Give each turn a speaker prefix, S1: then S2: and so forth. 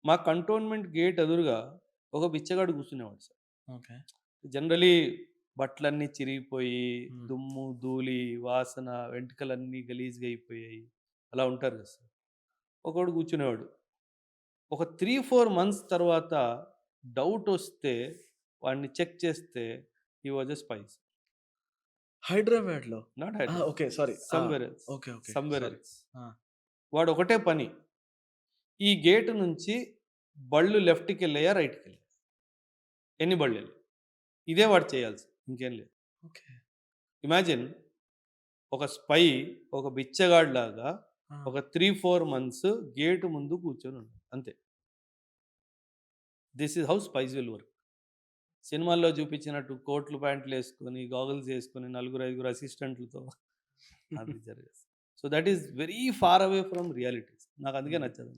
S1: మా cantonment gate ఎదురుగా ఒక బిచ్చగాడు కూర్చునేవాడు సార్.
S2: ఓకే.
S1: జనరలీ బట్టలన్నీ చిరిగిపోయి,
S2: హ్మ్.
S1: దుమ్ము, ధూళి, వాసన, వెంట్రుకలన్నీ గలీజ్‌గా అయిపోయాయి. అలా ఉంటారు కదా సార్. ఒకడు కూర్చునేవాడు. ఒక 3, 4 మంత్స్ తర్వాత డౌటొస్తే వాడిని చెక్ చేస్తే హి వాస్ ఎ స్పై.
S2: హైదరాబాద్‌లో.
S1: నాట్
S2: ఆ!
S1: హైదరాబాద్.
S2: ఓకే. సారీ. ఆ!
S1: Somewhere else.
S2: Okay. Okay.
S1: Somewhere
S2: sorry.
S1: Else.
S2: ఆ!
S1: వాడొకటే పని. ఈ గేట్ నుంచి బళ్ళు లెఫ్ట్‌కెళ్ళాయా? రైట్‌కెళ్ళాయా? ఎన్ని బళ్ళెళ్ళాయి? ఇదే వాడు చేయాల్సింది. ఇంకేం లేదు.
S2: ఓకే.
S1: ఇమాజిన్ ఒక స్పై, ఒక బిచ్చగాడిలాగా
S2: ఆ!
S1: ఒక 3, 4 మంత్స్ గేట్ ముందు కూర్చొనున్నాడు. అంతే. This is how spice will work. సినిమాల్లో చూపించినట్టు కోట్లు, ప్యాంట్లేసుకొని, గాగుల్స్ ఏసుకొని, నలుగురు, ఐదుగురు అసిస్టెంట్‌లతో అది జరగదు. So, that is very far away from realities. నాకందుకే
S2: హ్మ్.
S1: నచ్చదు.